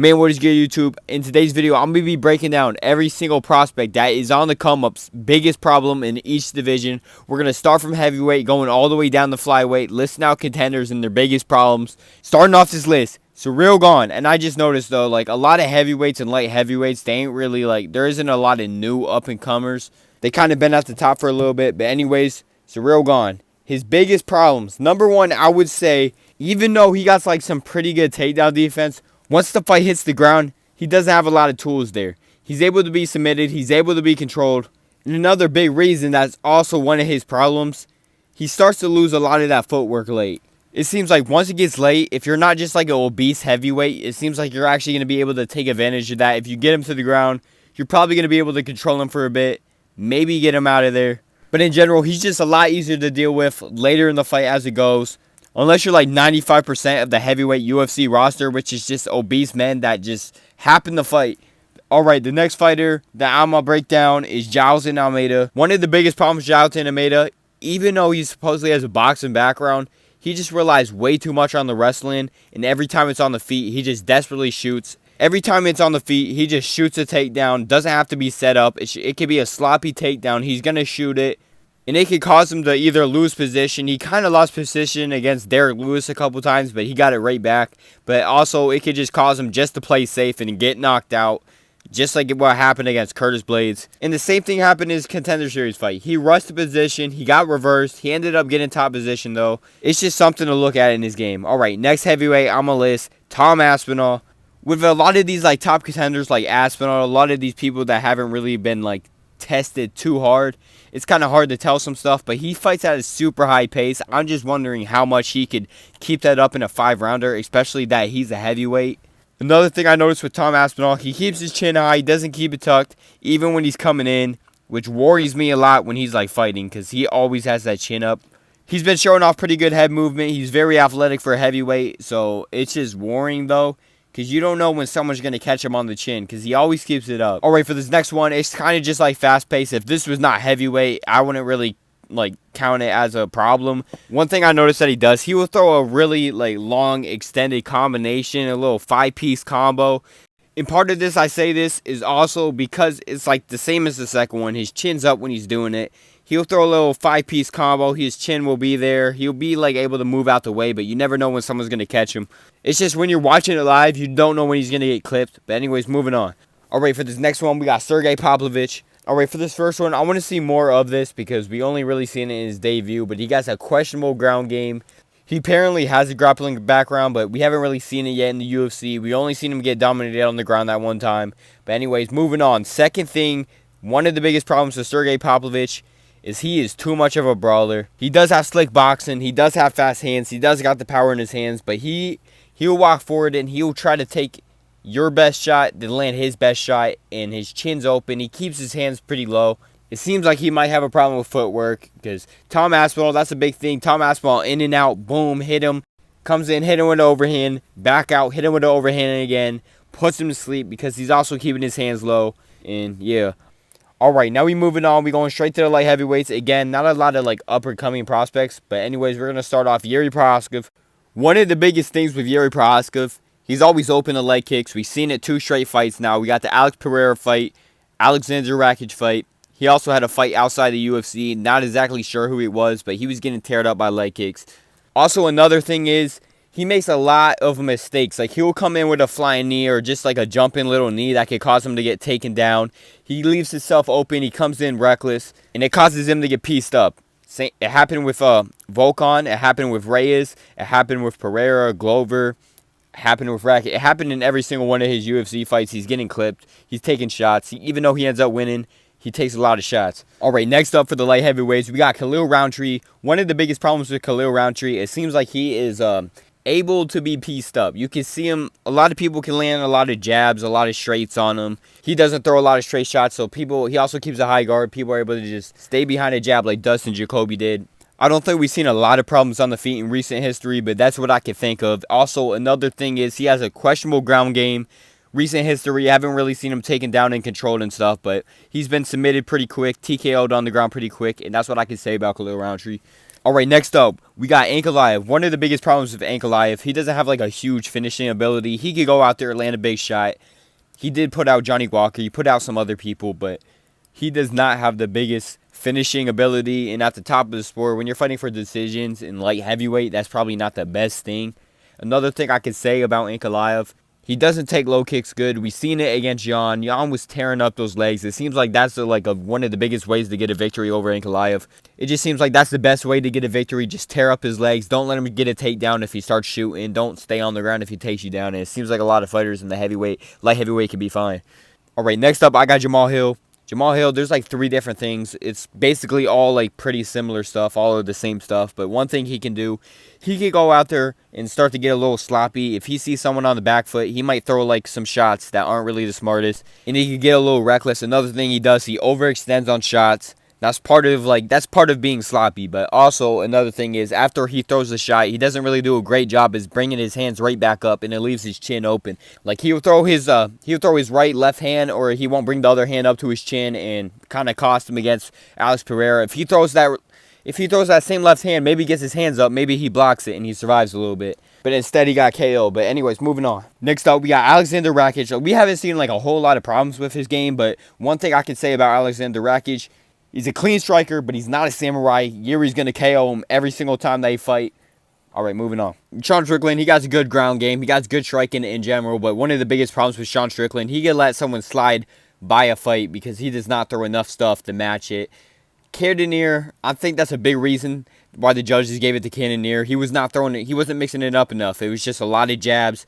Man, what is good, YouTube? In today's video, I'm going to be breaking down every single prospect that is on the come-ups, biggest problem in each division. We're going to start from heavyweight, going all the way down to flyweight, listing out contenders and their biggest problems. Starting off this list, Surreal gone. And I just noticed, though, like, a lot of heavyweights and light heavyweights, they ain't really, like, there isn't a lot of new up-and-comers. They kind of been at the top for a little bit, but anyways, Surreal gone. His biggest problems, number one, I would say, even though he got, like, some pretty good takedown defense, once the fight hits the ground, he doesn't have a lot of tools there. He's able to be submitted. He's able to be controlled. And another big reason that's also one of his problems, he starts to lose a lot of that footwork late. It seems like once it gets late, if you're not just like an obese heavyweight, it seems like you're actually going to be able to take advantage of that. If you get him to the ground, you're probably going to be able to control him for a bit, maybe get him out of there. But in general, he's just a lot easier to deal with later in the fight as it goes. Unless you're like 95% of the heavyweight UFC roster, which is just obese men that just happen to fight. Alright, the next fighter that I'm going to break down is Jailton Almeida. One of the biggest problems with Jailton Almeida, even though he supposedly has a boxing background, he just relies way too much on the wrestling. And every time it's on the feet, he just desperately shoots. Every time it's on the feet, he just shoots a takedown. Doesn't have to be set up. It could be a sloppy takedown. He's going to shoot it. And it could cause him to either lose position. He kind of lost position against Derek Lewis a couple times, but he got it right back. But also, it could just cause him just to play safe and get knocked out, just like what happened against Curtis Blades. And the same thing happened in his Contender Series fight. He rushed the position. He got reversed. He ended up getting top position, though. It's just something to look at in his game. All right, next heavyweight, I'm going to list Tom Aspinall. With a lot of these like top contenders like Aspinall, a lot of these people that haven't really been like tested too hard, it's kind of hard to tell some stuff, but he fights at a super high pace. I'm just wondering how much he could keep that up in a 5-rounder, especially that he's a heavyweight. Another thing I noticed with Tom Aspinall, he keeps his chin high. He doesn't keep it tucked, even when he's coming in, which worries me a lot when he's like fighting, because he always has that chin up. He's been showing off pretty good head movement. He's very athletic for a heavyweight, so it's just worrying, though, because you don't know when someone's going to catch him on the chin, because he always keeps it up. All right, for this next one, it's kind of just like fast-paced. If this was not heavyweight, I wouldn't really like count it as a problem. One thing I noticed that he does, he will throw a really like long, extended combination, a little 5-piece combo. And part of this, I say this, is also because it's like the same as the second one. His chin's up when he's doing it. He'll throw a little 5-piece combo. His chin will be there. He'll be like able to move out the way, but you never know when someone's going to catch him. It's just when you're watching it live, you don't know when he's going to get clipped. But anyways, moving on. All right, for this next one, we got Sergey Pavlovich. All right, for this first one, I want to see more of this because we only really seen it in his debut, but he got a questionable ground game. He apparently has a grappling background, but we haven't really seen it yet in the UFC. We only seen him get dominated on the ground that one time. But anyways, moving on. Second thing, one of the biggest problems with Sergey Pavlovich is he is too much of a brawler. He does have slick boxing. He does have fast hands. He does got the power in his hands, but he'll walk forward and he'll try to take your best shot, then land his best shot, and his chin's open. He keeps his hands pretty low. It seems like he might have a problem with footwork because Tom Aspinall, that's a big thing. Tom Aspinall, in and out, boom, hit him, comes in, hit him with the overhand, back out, hit him with the overhand again, puts him to sleep because he's also keeping his hands low, and yeah. All right, now we moving on. We going straight to the light heavyweights. Again, not a lot of like up-and-coming prospects, but anyways, we're going to start off Yuri Prohaskov. One of the biggest things with Yuri Prohaskov, he's always open to leg kicks. We've seen it 2 straight fights now. We got the Alex Pereira fight, Alexander Rakic fight. He also had a fight outside the UFC. Not exactly sure who it was, but he was getting teared up by leg kicks. Also, another thing is, he makes a lot of mistakes. Like, he'll come in with a flying knee or just like a jumping little knee that could cause him to get taken down. He leaves himself open. He comes in reckless, and it causes him to get pieced up. It happened with Volkan. It happened with Reyes. It happened with Pereira, Glover. It happened with Rakic. It happened in every single one of his UFC fights. He's getting clipped. He's taking shots. Even though he ends up winning, he takes a lot of shots. All right, next up for the light heavyweights, we got Khalil Roundtree. One of the biggest problems with Khalil Roundtree, it seems like he is able to be pieced up. You can see him, a lot of people can land a lot of jabs, a lot of straights on him. He doesn't throw a lot of straight shots, so he also keeps a high guard. People are able to just stay behind a jab like Dustin Jacoby did. I don't think we've seen a lot of problems on the feet in recent history, but that's what I can think of. Also, another thing is he has a questionable ground game. Recent history, I haven't really seen him taken down and controlled and stuff, but he's been submitted pretty quick, TKO'd on the ground pretty quick, and that's what I can say about Khalil Roundtree. All right, next up, we got Ankalaev. One of the biggest problems with Ankalaev, he doesn't have like a huge finishing ability. He could go out there, land a big shot. He did put out Johnny Walker. He put out some other people, but he does not have the biggest finishing ability. And at the top of the sport, when you're fighting for decisions in light heavyweight, that's probably not the best thing. Another thing I could say about Ankalaev, he doesn't take low kicks good. We've seen it against Jan. Jan was tearing up those legs. It seems like that's one of the biggest ways to get a victory over Ankalaev. It just seems like that's the best way to get a victory. Just tear up his legs. Don't let him get a takedown if he starts shooting. Don't stay on the ground if he takes you down. And it seems like a lot of fighters in the light heavyweight can be fine. All right, next up, I got Jamal Hill. Jamal Hill, there's like 3 different things. It's basically all like pretty similar stuff, all of the same stuff. But one thing he can do, he can go out there and start to get a little sloppy. If he sees someone on the back foot, he might throw like some shots that aren't really the smartest. And he can get a little reckless. Another thing he does, he overextends on shots. That's part of being sloppy. But also another thing is after he throws the shot, he doesn't really do a great job is bringing his hands right back up, and it leaves his chin open. Like he'll throw his right left hand, or he won't bring the other hand up to his chin and kind of cost him against Alex Pereira. If he throws that same left hand, maybe he gets his hands up, maybe he blocks it and he survives a little bit. But instead he got KO. But anyways, moving on. Next up, we got Alexander Rakic. We haven't seen like a whole lot of problems with his game, but one thing I can say about Alexander Rakic, he's a clean striker, but he's not a samurai. Yuri's going to KO him every single time they fight. All right, moving on. Sean Strickland, he got a good ground game. He got good striking in general, but one of the biggest problems with Sean Strickland, he can let someone slide by a fight because he does not throw enough stuff to match it. Cannonier, I think that's a big reason why the judges gave it to Cannonier. He was not throwing it. He wasn't mixing it up enough. It was just a lot of jabs,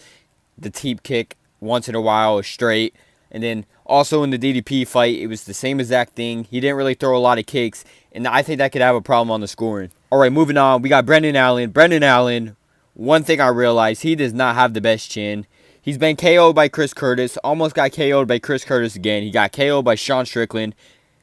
the teep kick once in a while, straight. And then also in the DDP fight, it was the same exact thing. He didn't really throw a lot of kicks, and I think that could have a problem on the scoring. All right, moving on. We got Brendan Allen. Brendan Allen, one thing I realized, he does not have the best chin. He's been KO'd by Chris Curtis, almost got KO'd by Chris Curtis again. He got KO'd by Sean Strickland.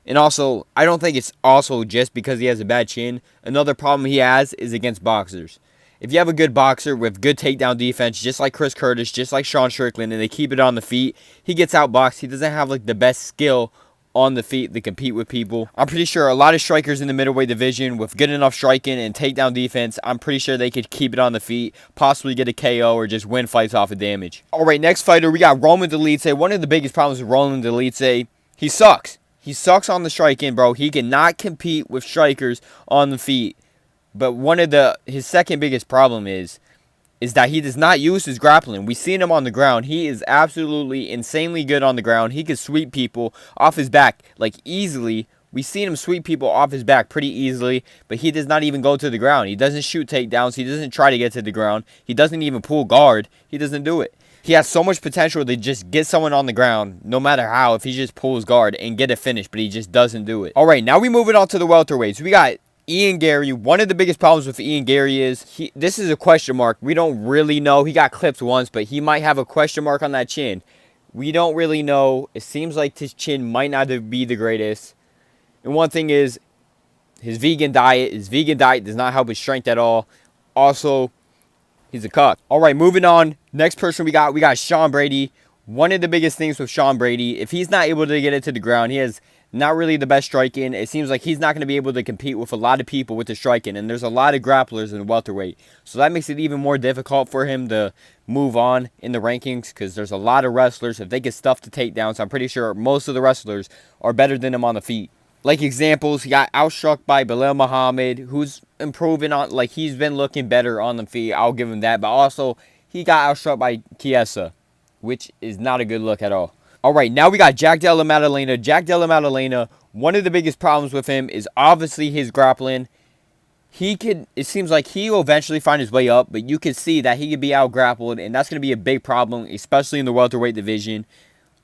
And also, I don't think it's also just because he has a bad chin. Another problem he has is against boxers. If you have a good boxer with good takedown defense, just like Chris Curtis, just like Sean Strickland, and they keep it on the feet, he gets outboxed. He doesn't have like the best skill on the feet to compete with people. I'm pretty sure a lot of strikers in the middleweight division with good enough striking and takedown defense, I'm pretty sure they could keep it on the feet, possibly get a KO or just win fights off of damage. All right, next fighter, we got Roman Dolidze. One of the biggest problems with Roman Dolidze, he sucks. He sucks on the striking, bro. He cannot compete with strikers on the feet. But his second biggest problem is that he does not use his grappling. We've seen him on the ground. He is absolutely insanely good on the ground. He can sweep people off his back like easily. We've seen him sweep people off his back pretty easily, but he does not even go to the ground. He doesn't shoot takedowns. He doesn't try to get to the ground. He doesn't even pull guard. He doesn't do it. He has so much potential to just get someone on the ground, no matter how, if he just pulls guard and get a finish, but he just doesn't do it. All right, now we moving on to the welterweights. We got Ian Gary. One of the biggest problems with Ian Gary is this is a question mark. We don't really know. He got clipped once, but he might have a question mark on that chin. We don't really know. It seems like his chin might not be the greatest. And one thing is his vegan diet. His vegan diet does not help his strength at all. Also, he's a cuck. All right, moving on. Next person we got Sean Brady. One of the biggest things with Sean Brady, if he's not able to get it to the ground, he has not really the best striking. It seems like he's not going to be able to compete with a lot of people with the striking, and there's a lot of grapplers in welterweight. So that makes it even more difficult for him to move on in the rankings because there's a lot of wrestlers. If they get stuffed to takedowns, I'm pretty sure most of the wrestlers are better than him on the feet. Like examples, he got outstruck by Belal Muhammad, who's improving on, like he's been looking better on the feet. I'll give him that. But also, he got outstruck by Chiesa, which is not a good look at all. All right, now we got Jack Della Maddalena. Jack Della Maddalena, one of the biggest problems with him is obviously his grappling. It seems like he will eventually find his way up, but you can see that he could be out-grappled, and that's going to be a big problem, especially in the welterweight division.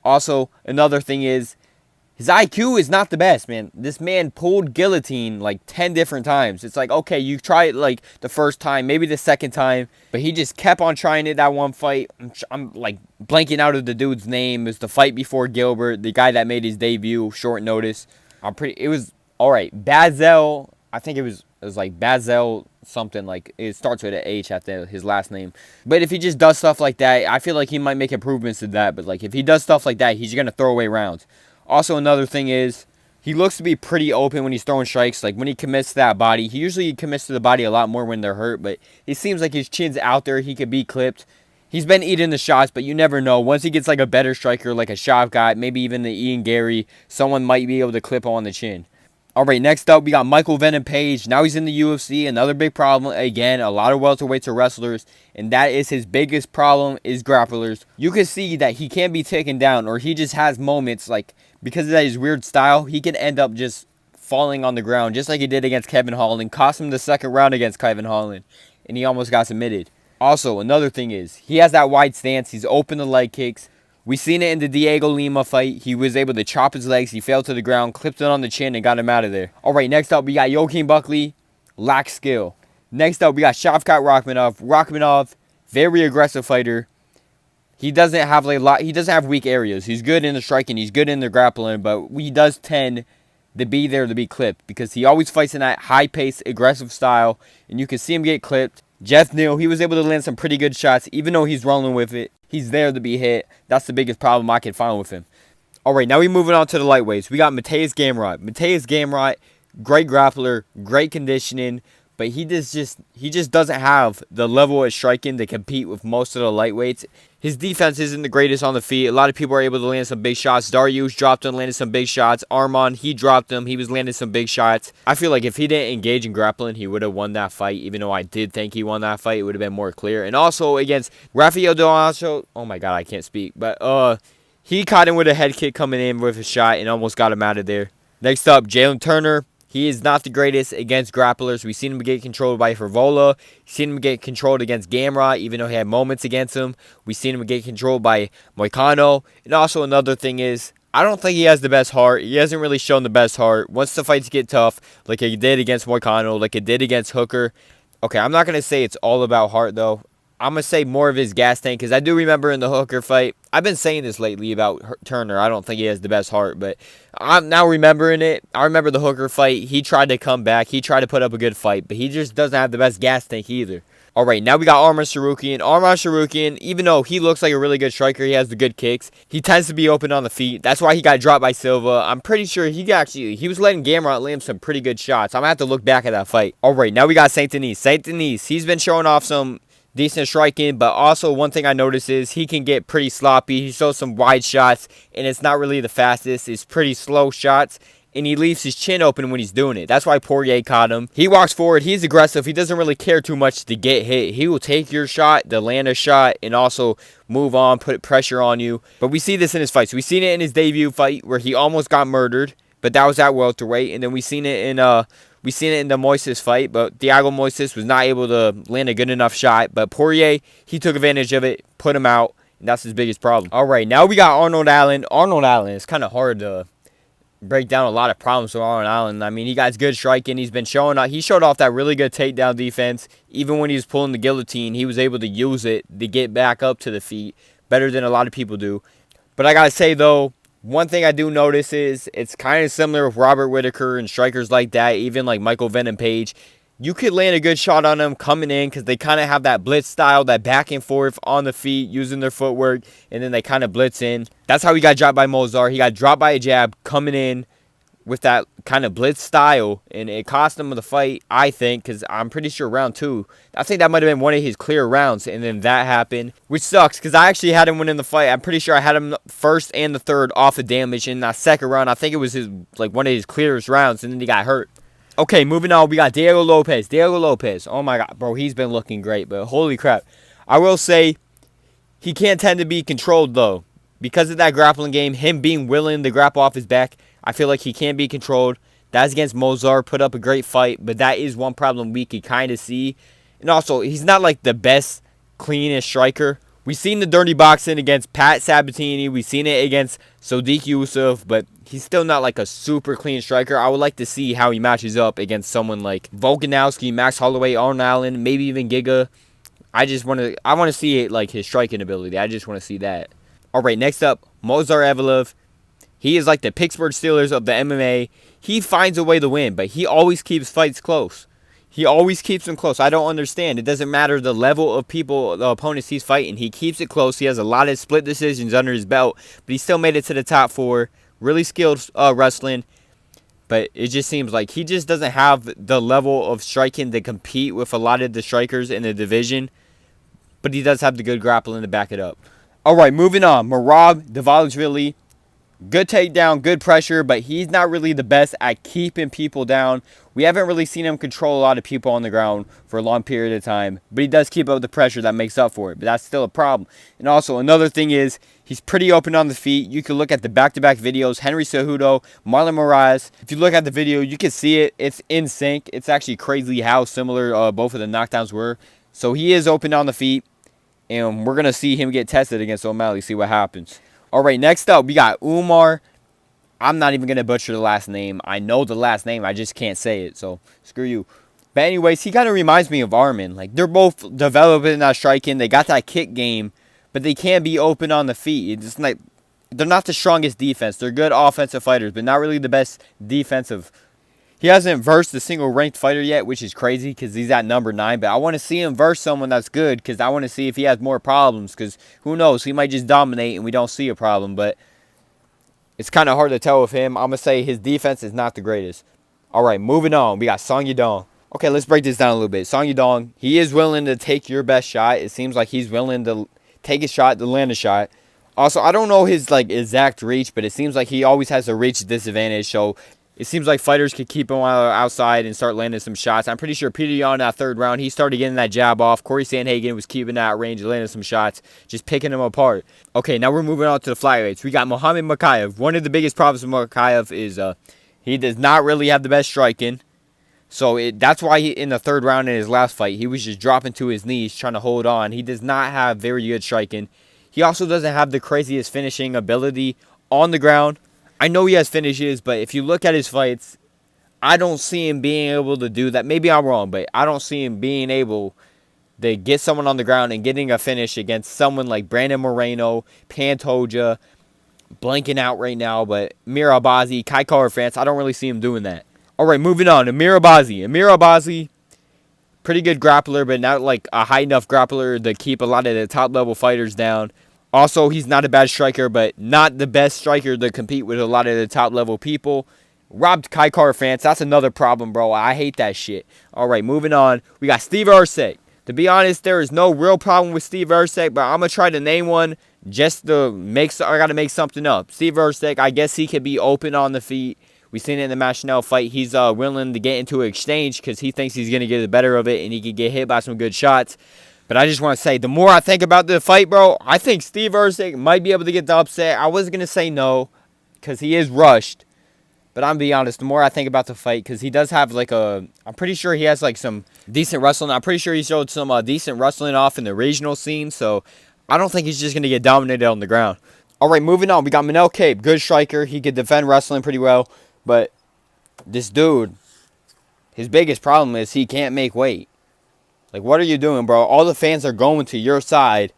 Also, another thing is, his IQ is not the best, man. This man pulled guillotine like 10 different times. It's like, okay, you try it like the first time, maybe the second time, but he just kept on trying it that one fight. I'm like blanking out of the dude's name. It was the fight before Gilbert, the guy that made his debut short notice. It was all right. Bazel, I think it was like Bazel something, like it starts with an H at his last name. But if he just does stuff like that, I feel like he might make improvements to that. But like if he does stuff like that, he's gonna throw away rounds. Also, another thing is He looks to be pretty open when he's throwing strikes. Like when he commits to that body, he usually commits to the body a lot more when they're hurt, but it seems like his chin's out there. He could be clipped. He's been eating the shots, but you never know. Once he gets like a better striker, like a Shavkat, maybe even the Ian Gary, someone might be able to clip on the chin. All right, next up, we got Michael Venom Page. Now he's in the UFC. Another big problem. Again, a lot of welterweights are wrestlers, and that is his biggest problem is grapplers. You can see that he can't be taken down, or he just has moments, like, because of that his weird style, he can end up just falling on the ground, just like he did against Kevin Holland. Cost him the second round against Kevin Holland, and he almost got submitted. Also, another thing is, he has that wide stance. He's open to leg kicks. We seen it in the Diego Lima fight. He was able to chop his legs. He fell to the ground, clipped it on the chin, and got him out of there. All right, next up, we got Joaquin Buckley. Lacks skill. Next up, we got Shavkat Rakhmonov. Rakhmonov, very aggressive fighter. He doesn't have he doesn't have weak areas. He's good in the striking. He's good in the grappling, but he does tend to be there to be clipped because he always fights in that high-paced, aggressive style, and you can see him get clipped. Jeff Neal, he was able to land some pretty good shots, even though he's rolling with it. He's there to be hit. That's the biggest problem I can find with him. All right, now we're moving on to the lightweights. We got Mateusz Gamrot. Mateusz Gamrot, great grappler, great conditioning, but he just doesn't have the level of striking to compete with most of the lightweights. His defense isn't the greatest on the feet. A lot of people are able to land some big shots. Dariush dropped him, landed some big shots. Arman, he dropped him. He was landing some big shots. I feel like if he didn't engage in grappling, he would have won that fight. Even though I did think he won that fight, it would have been more clear. And also against Rafael Donato, oh my God, I can't speak. But he caught him with a head kick coming in with a shot and almost got him out of there. Next up, Jalen Turner. He is not the greatest against grapplers. We've seen him get controlled by Frivola. We've seen him get controlled against Gamrot, even though he had moments against him. We've seen him get controlled by Moicano. And also another thing is, I don't think he has the best heart. He hasn't really shown the best heart. Once the fights get tough, like he did against Moicano, like he did against Hooker. Okay, I'm not going to say it's all about heart, though. I'm going to say more of his gas tank, because I do remember in the Hooker fight, I've been saying this lately about Turner. I don't think he has the best heart, but I'm now remembering it. I remember the Hooker fight. He tried to come back. He tried to put up a good fight, but he just doesn't have the best gas tank either. All right, now we got Arman Tsarukyan. Arman Tsarukyan, even though he looks like a really good striker, he has the good kicks. He tends to be open on the feet. That's why he got dropped by Silva. I'm pretty sure he was letting Gamrot land some pretty good shots. I'm going to have to look back at that fight. All right, now we got Saint Denis. Saint Denis, he's been showing off some decent striking, but also one thing I noticed is he can get pretty sloppy. He shows some wide shots, and it's not really the fastest. It's pretty slow shots, and he leaves his chin open when he's doing it. That's why Poirier caught him. He walks forward. He's aggressive. He doesn't really care too much to get hit. He will take your shot, to land a shot, and also move on, put pressure on you. But we see this in his fights. We've seen it in his debut fight where he almost got murdered, but that was at welterweight, and then we've seen it in the Moises fight, but Thiago Moises was not able to land a good enough shot. But Poirier, he took advantage of it, put him out, and that's his biggest problem. All right, now we got Arnold Allen. Arnold Allen, it's kind of hard to break down a lot of problems with Arnold Allen. I mean, he got good striking. He's been showing off. He showed off that really good takedown defense. Even when he was pulling the guillotine, he was able to use it to get back up to the feet better than a lot of people do. But I got to say, though, one thing I do notice is it's kind of similar with Robert Whittaker and strikers like that, even like Michael Venom Page. You could land a good shot on them coming in because they kind of have that blitz style, that back and forth on the feet, using their footwork, and then they kind of blitz in. That's how he got dropped by Mozart. He got dropped by a jab coming in with that kind of blitz style, and it cost him the fight, I think, because I'm pretty sure round 2, I think that might have been one of his clear rounds, and then that happened, which sucks, because I actually had him winning the fight. I'm pretty sure I had him first and the third off of damage. In that second round, I think it was one of his clearest rounds, and then he got hurt. Okay, moving on, we got Diego Lopez. Diego Lopez, oh my God, bro, he's been looking great, but holy crap. I will say, he can't tend to be controlled, though. Because of that grappling game, him being willing to grapple off his back, I feel like he can't be controlled. That's against Mozart, put up a great fight, but that is one problem we could kind of see. And also, he's not like the best, cleanest striker. We've seen the dirty boxing against Pat Sabatini. We've seen it against Sodiq Yusuff, but he's still not like a super clean striker. I would like to see how he matches up against someone like Volkanovski, Max Holloway, Arnold Allen, maybe even Giga. I want to see it like his striking ability. I just want to see that. All right, next up, Movsar Evloev. He is like the Pittsburgh Steelers of the MMA. He finds a way to win, but he always keeps fights close. He always keeps them close. I don't understand. It doesn't matter the level of people, the opponents he's fighting. He keeps it close. He has a lot of split decisions under his belt, but he still made it to the top 4. Really skilled wrestling. But it just seems like he just doesn't have the level of striking to compete with a lot of the strikers in the division. But he does have the good grappling to back it up. All right, moving on. Merab Dvalishvili. Good takedown, good pressure, but he's not really the best at keeping people down. We haven't really seen him control a lot of people on the ground for a long period of time, but he does keep up the pressure that makes up for it, but that's still a problem. And also, another thing is, he's pretty open on the feet. You can look at the back-to-back videos, Henry Cejudo, Marlon Moraes. If you look at the video, you can see it. It's in sync. It's actually crazy how similar both of the knockdowns were. So he is open on the feet, and we're going to see him get tested against O'Malley, see what happens. All right, next up, we got Umar. I'm not even going to butcher the last name. I know the last name. I just can't say it, so screw you. But anyways, he kind of reminds me of Arman. Like, they're both developing that striking. They got that kick game, but they can't be open on the feet. It's like they're not the strongest defense. They're good offensive fighters, but not really the best defensive. He hasn't versed a single ranked fighter yet, which is crazy because he's at number 9. But I want to see him verse someone that's good because I want to see if he has more problems. Because who knows? He might just dominate and we don't see a problem. But it's kind of hard to tell with him. I'm going to say his defense is not the greatest. All right, moving on. We got Song Yadong. Okay, let's break this down a little bit. Song Yadong, he is willing to take your best shot. It seems like he's willing to take a shot to land a shot. Also, I don't know his exact reach, but it seems like he always has a reach disadvantage. So it seems like fighters could keep him outside and start landing some shots. I'm pretty sure Peter Yan in that third round, he started getting that jab off. Corey Sandhagen was keeping that range, landing some shots, just picking him apart. Okay, now we're moving on to the flyweights. We got Muhammad Mokaev. One of the biggest problems with Mokaev is he does not really have the best striking. So that's why in the third round in his last fight, he was just dropping to his knees, trying to hold on. He does not have very good striking. He also doesn't have the craziest finishing ability on the ground. I know he has finishes, but if you look at his fights, I don't see him being able to do that. Maybe I'm wrong, but I don't see him being able to get someone on the ground and getting a finish against someone like Brandon Moreno, Pantoja, blanking out right now, but Amir Albazi, Kai Kara France. I don't really see him doing that. All right, moving on. Amir Albazi. Amir Albazi, pretty good grappler, but not like a high enough grappler to keep a lot of the top level fighters down. Also, he's not a bad striker, but not the best striker to compete with a lot of the top-level people. Robbed Kai Kara France. That's another problem, bro. I hate that shit. All right, moving on. We got Steve Erceg. To be honest, there is no real problem with Steve Erceg, but I'm going to try to name one just to I got to make something up. Steve Erceg, I guess he could be open on the feet. We seen it in the Machinel fight. He's willing to get into an exchange because he thinks he's going to get the better of it and he could get hit by some good shots. But I just want to say, the more I think about the fight, bro, I think Steve Erceg might be able to get the upset. I was going to say no because he is rushed. But I'm going to be honest, the more I think about the fight, because he does have I'm pretty sure he has some decent wrestling. I'm pretty sure he showed some decent wrestling off in the regional scene. So I don't think he's just going to get dominated on the ground. All right, moving on. We got Manel Kape, good striker. He could defend wrestling pretty well. But this dude, his biggest problem is he can't make weight. Like, what are you doing, bro? All the fans are going to your side,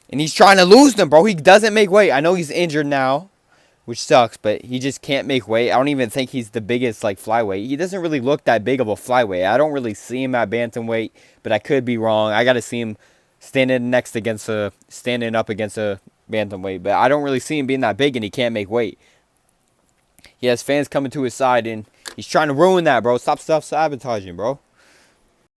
and he's trying to lose them, bro. He doesn't make weight. I know he's injured now, which sucks, but he just can't make weight. I don't even think he's the biggest, flyweight. He doesn't really look that big of a flyweight. I don't really see him at bantamweight, but I could be wrong. I got to see him standing up against a bantamweight, but I don't really see him being that big, and he can't make weight. He has fans coming to his side, and he's trying to ruin that, bro. Stop self-sabotaging, bro.